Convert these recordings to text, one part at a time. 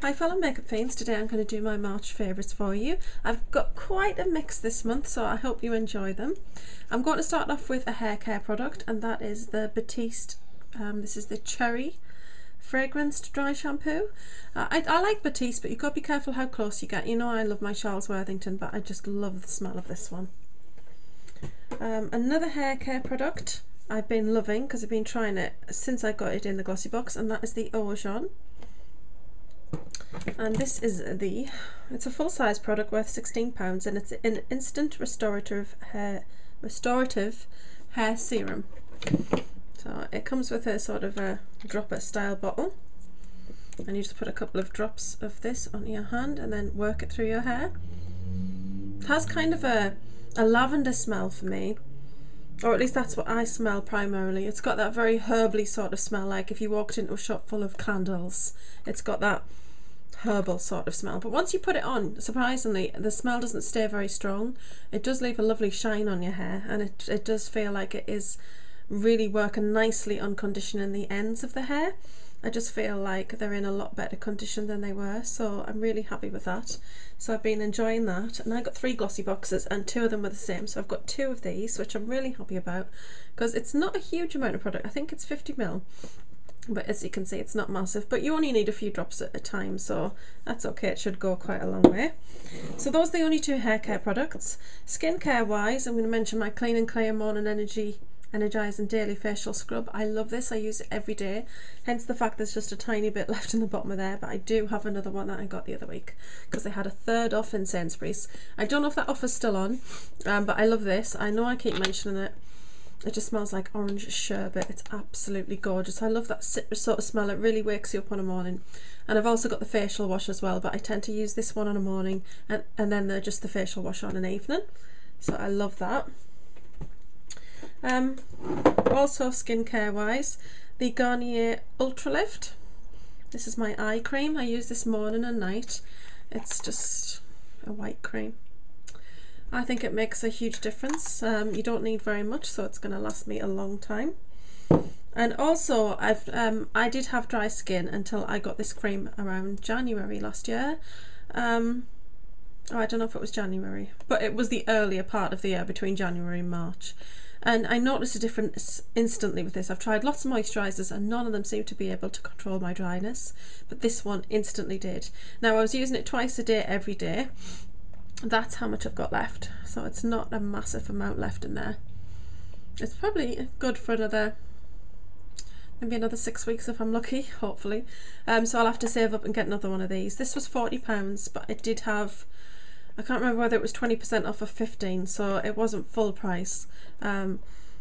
Hi fellow makeup fiends, today I'm going to do my March favourites for you. I've got quite a mix this month, so I hope you enjoy them. I'm going to start off with a hair care product, and that is the Batiste, this is the Cherry fragranced dry shampoo. I like Batiste, but you've got to be careful how close you get. You know I love my Charles Worthington, but I just love the smell of this one. Another hair care product I've been loving because I've been trying it since I got it in the glossy box, and that is the Ojon. And this is it's a full-size product worth £16, and it's an instant restorative hair serum. So it comes with a sort of a dropper style bottle, and you just put a couple of drops of this on your hand and then work it through your hair. It has kind of a lavender smell for me, or at least that's what I smell primarily. It's got that very herbally sort of smell, like if you walked into a shop full of candles. It's got that herbal sort of smell, but once you put it on, surprisingly, the smell doesn't stay very strong. It does leave a lovely shine on your hair, and it does feel like it is really working nicely on conditioning the ends of the hair. I just feel like they're in a lot better condition than they were, so I'm really happy with that. So I've been enjoying that, and I got 3 glossy boxes and 2 of them were the same, so I've got 2 of these, which I'm really happy about because it's not a huge amount of product. I think it's 50ml, but as you can see, it's not massive, but you only need a few drops at a time, so that's okay. It should go quite a long way. So those are the only 2 hair care products. Skincare wise, I'm going to mention my Clean and Clear Morning Energizing Daily Facial Scrub. I love this. I use it every day, hence the fact there's just a tiny bit left in the bottom of there, but I do have another one that I got the other week because they had a third off in Sainsbury's. I don't know if that offer's still on, but I love this. I know I keep mentioning it. It just smells like orange sherbet. It's absolutely gorgeous. I love that citrus sort of smell. It really wakes you up on a morning. And I've also got the facial wash as well, but I tend to use this one on a morning and then just the facial wash on an evening. So I love that. Also skincare wise, the Garnier Ultra Lift. This is my eye cream. I use this morning and night. It's just a white cream. I think it makes a huge difference. You don't need very much, so it's going to last me a long time. And also I did have dry skin until I got this cream around January last year. Oh, I don't know if it was January, but it was the earlier part of the year between January and March. And I noticed a difference instantly with this. I've tried lots of moisturisers and none of them seem to be able to control my dryness, but this one instantly did. Now I was using it twice a day every day. That's how much I've got left, so it's not a massive amount left in there. It's probably good for maybe another 6 weeks if I'm lucky, hopefully. So I'll have to save up and get another one of these. This was £40, but it did have, I can't remember whether it was 20% off of 15, so it wasn't full price.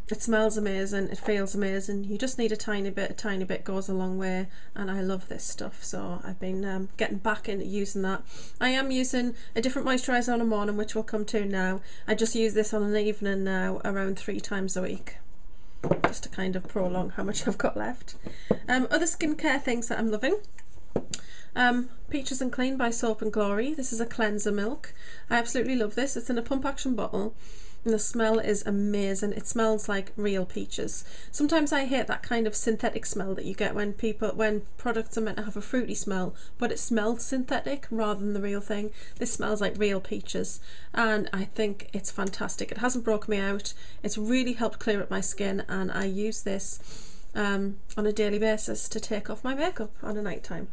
It smells amazing, it feels amazing. You just need a tiny bit goes a long way, and I love this stuff, so I've been getting back into using that. I am using a different moisturiser on a morning, which we'll come to now. I just use this on an evening now around 3 times a week, just to kind of prolong how much I've got left. Other skincare things that I'm loving. Peaches and Clean by Soap and Glory. This is a cleanser milk. I absolutely love this. It's in a pump action bottle, and the smell is amazing. It smells like real peaches. Sometimes I hate that kind of synthetic smell that you get when products are meant to have a fruity smell, but it smells synthetic rather than the real thing. This smells like real peaches, and I think it's fantastic. It hasn't broken me out. It's really helped clear up my skin, and I use this on a daily basis to take off my makeup on a night time.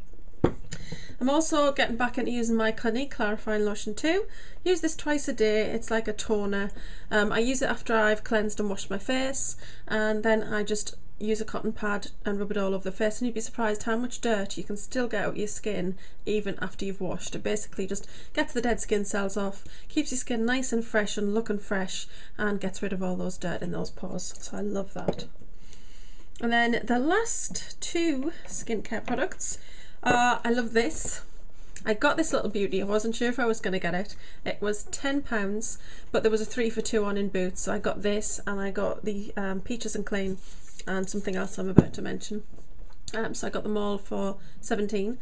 I'm also getting back into using my Clinique clarifying lotion too. Use this twice a day. It's like a toner. I use it after I've cleansed and washed my face, and then I just use a cotton pad and rub it all over the face, and you'd be surprised how much dirt you can still get out your skin even after you've washed. It basically just gets the dead skin cells off, keeps your skin nice and fresh and looking fresh, and gets rid of all those dirt in those pores. So I love that. And then the last 2 skincare products. I love this. I got this little beauty. I wasn't sure if I was going to get it. It was £10, but there was a 3 for 2 on in Boots, so I got this, and I got the Peaches and Clean and something else I'm about to mention. So I got them all for 17.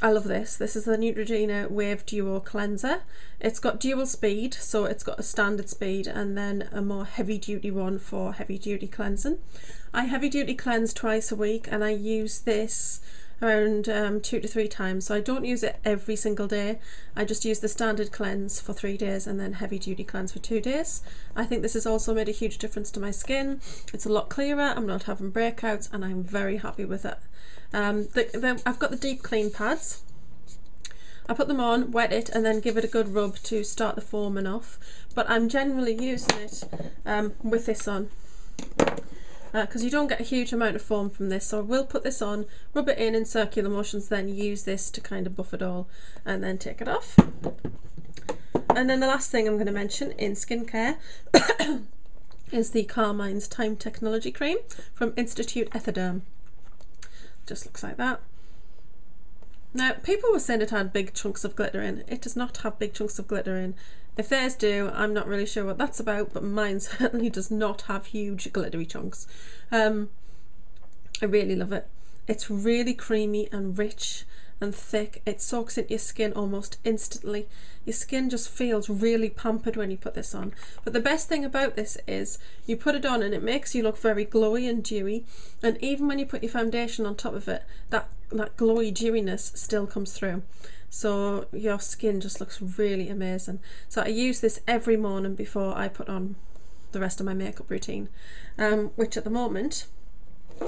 I love this. This is the Neutrogena Wave Duo Cleanser. It's got dual speed, so it's got a standard speed and then a more heavy duty one for heavy duty cleansing. I heavy duty cleanse twice a week, and I use this around 2 to 3 times. So I don't use it every single day. I just use the standard cleanse for 3 days and then heavy duty cleanse for 2 days. I think this has also made a huge difference to my skin. It's a lot clearer, I'm not having breakouts, and I'm very happy with it. I've got the deep clean pads. I put them on, wet it, and then give it a good rub to start the foaming off. But I'm generally using it with this on, because you don't get a huge amount of foam from this. So I will put this on, rub it in circular motions, then use this to kind of buff it all, and then take it off. And then the last thing I'm going to mention in skincare is the Carmine's Time Technology Cream from Institute Ethoderm. Just looks like that. Now, people were saying it had big chunks of glitter in. It does not have big chunks of glitter in. If theirs do, I'm not really sure what that's about, but mine certainly does not have huge glittery chunks. I really love it. It's really creamy and rich and thick. It soaks into your skin almost instantly. Your skin just feels really pampered when you put this on. But the best thing about this is you put it on and it makes you look very glowy and dewy, and even when you put your foundation on top of it, that glowy dewiness still comes through. So your skin just looks really amazing. So I use this every morning before I put on the rest of my makeup routine, which at the moment,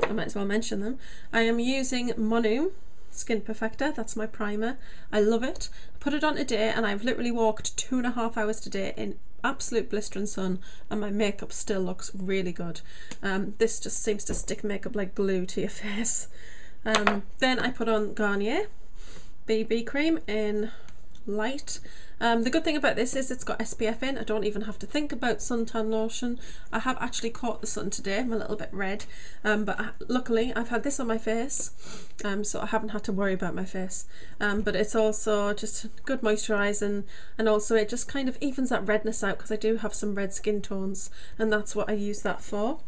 I might as well mention them, I am using Monum Skin Perfector. That's my primer. I love it. I put it on today and I've literally walked 2.5 hours today in absolute blistering sun, and my makeup still looks really good. This just seems to stick makeup like glue to your face. Then I put on Garnier BB cream in light. The good thing about this is it's got SPF in. I don't even have to think about suntan lotion. I have actually caught the sun today. I'm a little bit red, but luckily I've had this on my face, so I haven't had to worry about my face. But it's also just good moisturising, and also it just kind of evens that redness out, because I do have some red skin tones, and that's what I use that for.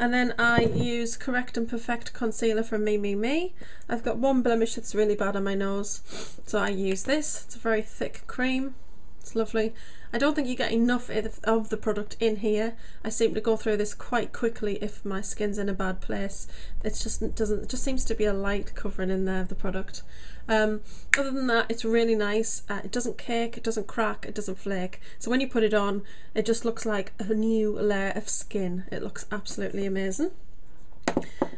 And then I use Correct and Perfect Concealer from Me. I've got one blemish that's really bad on my nose, so I use this. It's a very thick cream. It's lovely. I don't think you get enough of the product in here. I seem to go through this quite quickly if my skin's in a bad place. It just seems to be a light covering in there of the product. Other than that, it's really nice. It doesn't cake, it doesn't crack, it doesn't flake. So when you put it on, it just looks like a new layer of skin. It looks absolutely amazing.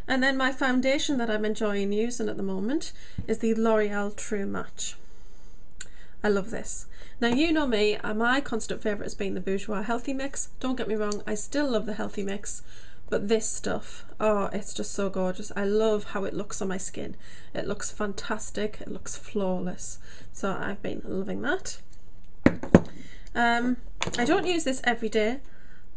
And then my foundation that I'm enjoying using at the moment is the L'Oreal True Match. I love this. Now, you know me, my constant favourite has been the Bourjois Healthy Mix. Don't get me wrong, I still love the Healthy Mix, but this stuff, oh, it's just so gorgeous. I love how it looks on my skin. It looks fantastic, it looks flawless. So I've been loving that. I don't use this every day,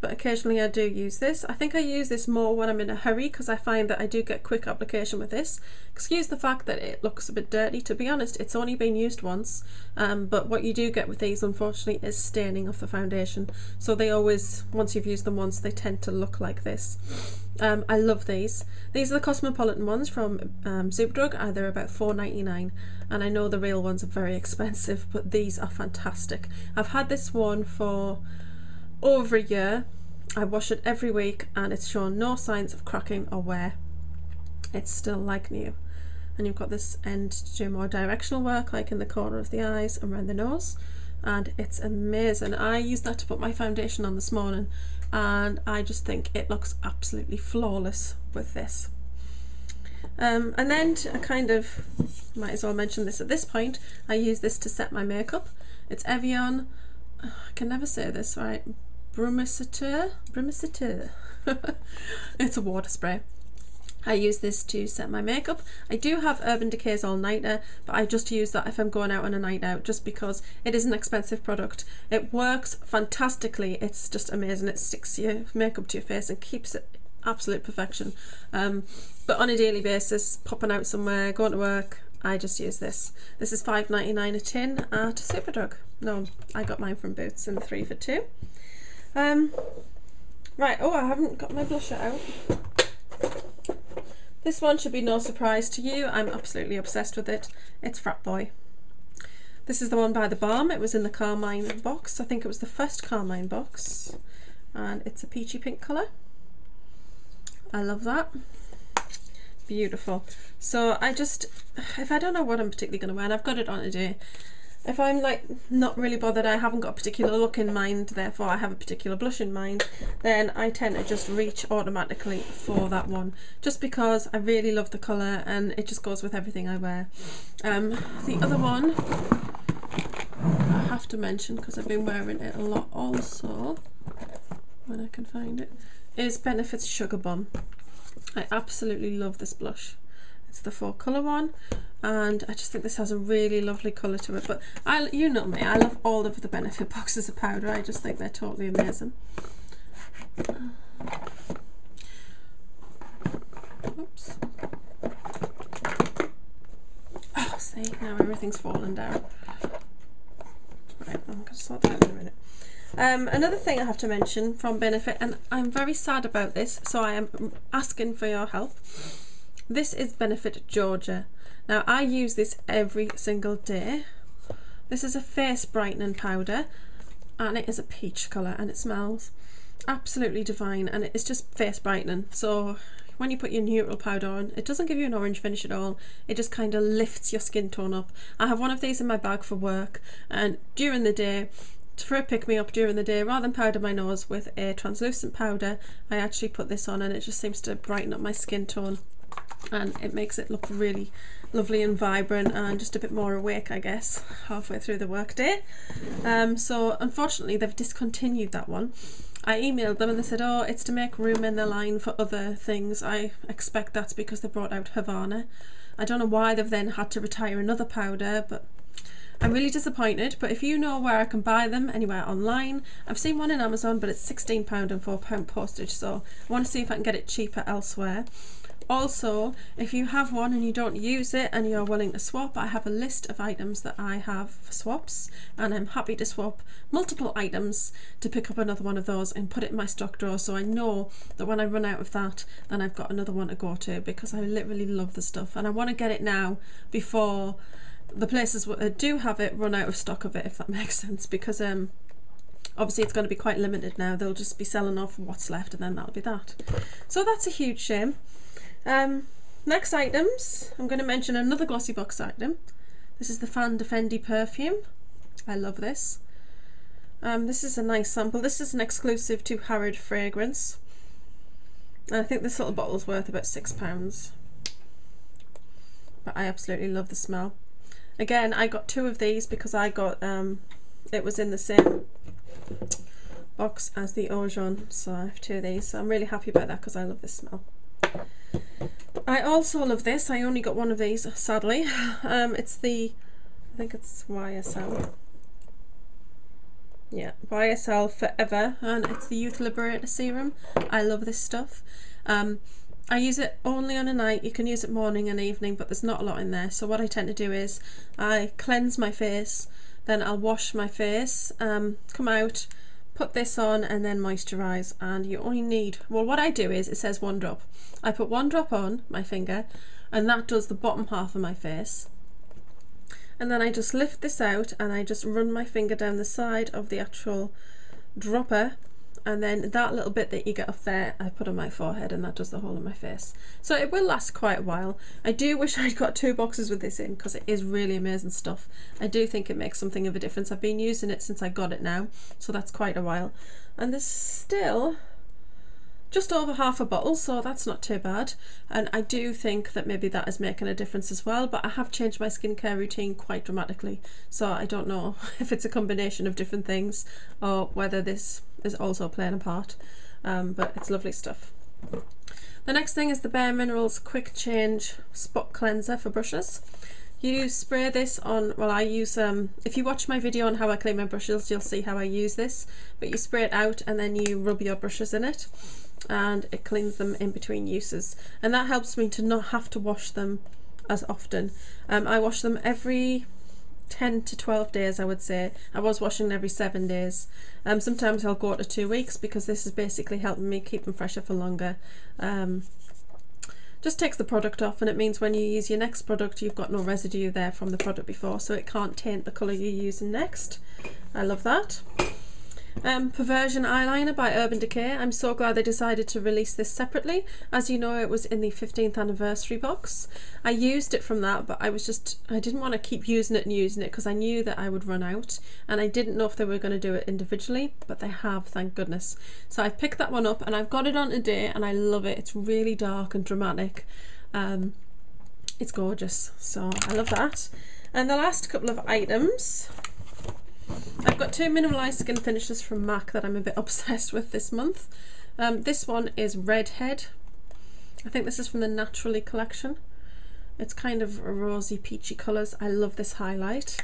but occasionally I do use this. I think I use this more when I'm in a hurry, because I find that I do get quick application with this. Excuse the fact that it looks a bit dirty. To be honest, it's only been used once, but what you do get with these, unfortunately, is staining of the foundation. So they always, once you've used them once, they tend to look like this. I love these. These are the Cosmopolitan ones from Superdrug. They're about $4.99, and I know the real ones are very expensive, but these are fantastic. I've had this one for over a year. I wash it every week and it's shown no signs of cracking or wear. It's still like new. And you've got this end to do more directional work, like in the corner of the eyes and around the nose, and it's amazing. I used that to put my foundation on this morning, and I just think it looks absolutely flawless with this. And then I kind of might as well mention this at this point. I use this to set my makeup. It's Evian, I can never say this right, Brumisateur. It's a water spray. I use this to set my makeup. I do have Urban Decay's All Nighter, but I just use that if I'm going out on a night out, just because it is an expensive product. It works fantastically. It's just amazing. It sticks your makeup to your face and keeps it absolute perfection. But on a daily basis, popping out somewhere, going to work, I just use this. This is $5.99 a tin at Superdrug. No, I got mine from Boots in 3 for 2. Right, oh, I haven't got my blusher out. This one should be no surprise to you. I'm absolutely obsessed with it. It's Frat Boy. This is the one by the Balm. It was in the Carmine box. I think it was the first Carmine box. And it's a peachy pink colour. I love that. beautiful. So I just, if I don't know what I'm particularly going to wear, and I've got it on today, if I'm like not really bothered, I haven't got a particular look in mind, therefore I have a particular blush in mind, then I tend to just reach automatically for that one, just because I really love the colour and it just goes with everything I wear. The other one I have to mention, because I've been wearing it a lot also, when I can find it, is Benefit's Sugar Bomb. I absolutely love this blush. It's the 4-colour one, and I just think this has a really lovely colour to it. But you know me, I love all of the Benefit boxes of powder. I just think they're totally amazing. Oops. Oh, see, now everything's falling down. Right, I'm going to sort that out in a minute. Another thing I have to mention from Benefit, and I'm very sad about this, so I am asking for your help. This is Benefit Georgia. Now I use this every single day. This is a face brightening powder, and it is a peach colour, and it smells absolutely divine, and it's just face brightening. So when you put your neutral powder on, it doesn't give you an orange finish at all. It just kind of lifts your skin tone up. I have one of these in my bag for work, and during the day, for a pick-me-up during the day, rather than powder my nose with a translucent powder, I actually put this on, and it just seems to brighten up my skin tone, and it makes it look really lovely and vibrant and just a bit more awake, I guess, halfway through the workday. So unfortunately they've discontinued that one. I emailed them and they said, oh, it's to make room in the line for other things. I expect that's because they brought out Havana. I don't know why they've then had to retire another powder, but I'm really disappointed. But if you know where I can buy them anywhere online, I've seen one in Amazon, but it's £16 and £4 postage, so I want to see if I can get it cheaper elsewhere. Also, if you have one and you don't use it and you're willing to swap, I have a list of items that I have for swaps, and I'm happy to swap multiple items to pick up another one of those and put it in my stock drawer, so I know that when I run out of that, then I've got another one to go to, because I literally love the stuff and I want to get it now before the places that do have it run out of stock of it, if that makes sense, because obviously it's going to be quite limited now. They'll just be selling off what's left and then that'll be that. So that's a huge shame. Next items, I'm going to mention another glossy box item. This is the Fendi perfume. I love this. This is a nice sample. This is an exclusive to Harrod fragrance. And I think this little bottle is worth about £6. But I absolutely love the smell. Again, I got 2 of these because I got, it was in the same box as the Eau Jaune, so I have 2 of these. So I'm really happy about that because I love this smell. I also love this. I only got 1 of these, sadly. It's the, I think it's YSL. Yeah, YSL Forever, and it's the Youth Liberator Serum. I love this stuff. I use it only on a night. You can use it morning and evening, but there's not a lot in there. So what I tend to do is I cleanse my face, then I'll wash my face, come out, put this on, and then moisturise. And you only need, well, what I do is, it says 1 drop. I put 1 drop on my finger, and that does the bottom half of my face. And then I just lift this out and I just run my finger down the side of the actual dropper, and then that little bit that you get off there I put on my forehead, and that does the whole of my face. So it will last quite a while. I do wish I'd got 2 boxes with this in, because it is really amazing stuff. I do think it makes something of a difference. I've been using it since I got it now, so that's quite a while. And there's still just over half a bottle, so that's not too bad, and I do think that maybe that is making a difference as well. But I have changed my skincare routine quite dramatically, so I don't know if it's a combination of different things or whether this is also playing a part, but it's lovely stuff. The next thing is the Bare Minerals Quick Change Spot Cleanser for brushes. You spray this on, well, I use, if you watch my video on how I clean my brushes, you'll see how I use this, but you spray it out and then you rub your brushes in it, and it cleans them in between uses, and that helps me to not have to wash them as often. I wash them every 10 to 12 days, I would say. I was washing every 7 days. Sometimes I'll go to 2 weeks, because this is basically helping me keep them fresher for longer. Just takes the product off, and it means when you use your next product you've got no residue there from the product before, so it can't taint the colour you're using next. I love that. Perversion eyeliner by Urban Decay. I'm so glad they decided to release this separately. As you know, it was in the 15th anniversary box. I used it from that, but I didn't want to keep using it because I knew that I would run out, and I didn't know if they were going to do it individually, but they have, thank goodness. So I've picked that one up and I've got it on today, and I love it. It's really dark and dramatic. It's gorgeous, so I love that. And the last couple of items, I've got two mineralized skin finishes from MAC that I'm a bit obsessed with this month. This one is Redhead. I think this is from the Naturally collection. It's kind of rosy peachy colours. I love this highlight.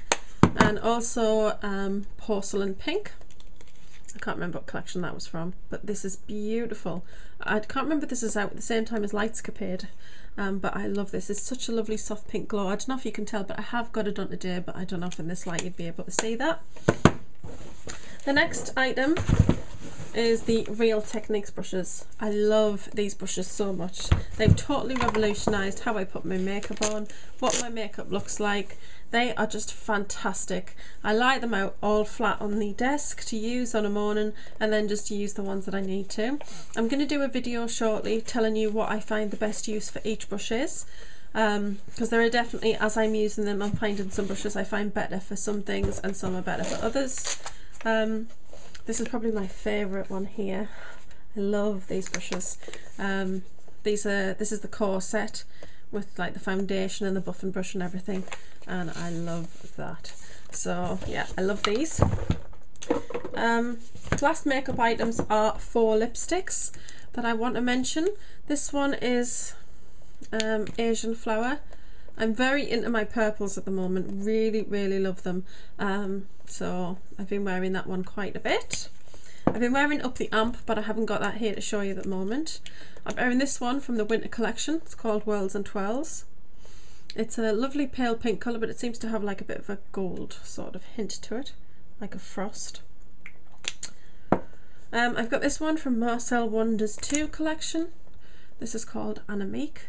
And also Porcelain Pink. I can't remember what collection that was from, but this is beautiful. I can't remember if this is out at the same time as Lightscapade, but I love this. It's such a lovely soft pink glow. I don't know if you can tell, but I have got it on today, but I don't know if in this light you'd be able to see that. The next item is the Real Techniques brushes. I love these brushes so much. They've totally revolutionised how I put my makeup on, what my makeup looks like. They are just fantastic. I lie them out all flat on the desk to use on a morning, and then just use the ones that I need to. I'm going to do a video shortly telling you what I find the best use for each brush is, because there are definitely, as I'm using them, I'm finding some brushes I find better for some things and some are better for others. This is probably my favourite one here. I love these brushes. This is the core set with like the foundation and the buffing brush and everything, and I love that. So yeah, I love these. Last makeup items are 4 lipsticks that I want to mention. This one is Asian Flower. I'm very into my purples at the moment, really love them. So I've been wearing that one quite a bit. I've been wearing Up the Amp, but I haven't got that here to show you at the moment. I'm wearing this one from the winter collection. It's called Worlds and Twirls. It's a lovely pale pink colour, but it seems to have like a bit of a gold sort of hint to it, like a frost. I've got this one from Marcel Wonders 2 collection. This is called Annemiek.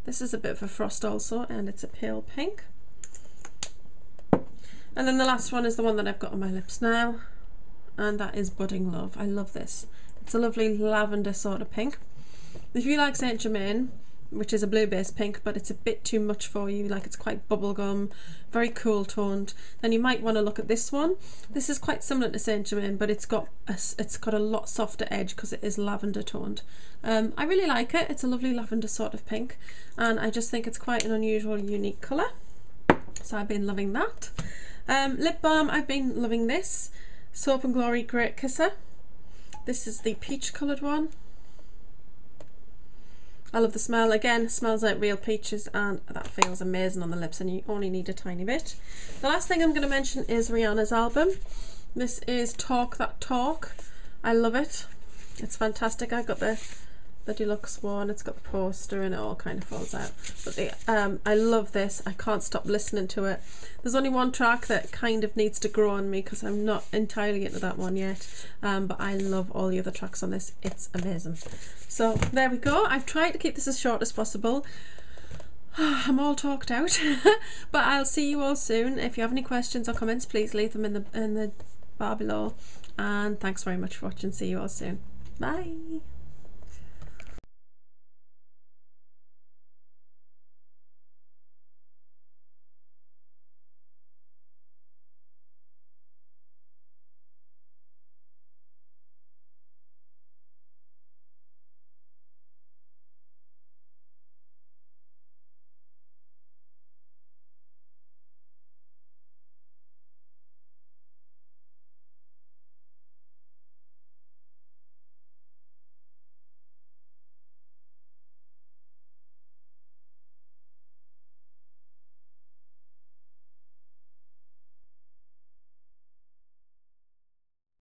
This is a bit of a frost also, and it's a pale pink. And then the last one is the one that I've got on my lips now, and that is Budding Love. I love this. It's a lovely lavender sort of pink. If you like Saint Germain, which is a blue based pink, but it's a bit too much for you, like it's quite bubblegum, very cool toned, then you might want to look at this one. This is quite similar to Saint Germain, but it's got a lot softer edge because it is lavender toned. I really like it. It's a lovely lavender sort of pink, and I just think it's quite an unusual, unique colour. So I've been loving that. Lip balm, I've been loving this Soap and Glory Great Kisser. This is the peach coloured one. I love the smell. Again, it smells like real peaches, and that feels amazing on the lips, and you only need a tiny bit. The last thing I'm going to mention is Rihanna's album. This is Talk That Talk. I love it. It's fantastic. I got the deluxe one. It's got the poster and it all kind of falls out. But I love this. I can't stop listening to it. There's only one track that kind of needs to grow on me because I'm not entirely into that one yet. But I love all the other tracks on this. It's amazing. So there we go. I've tried to keep this as short as possible. I'm all talked out. But I'll see you all soon. If you have any questions or comments, please leave them in the bar below. And thanks very much for watching. See you all soon. Bye.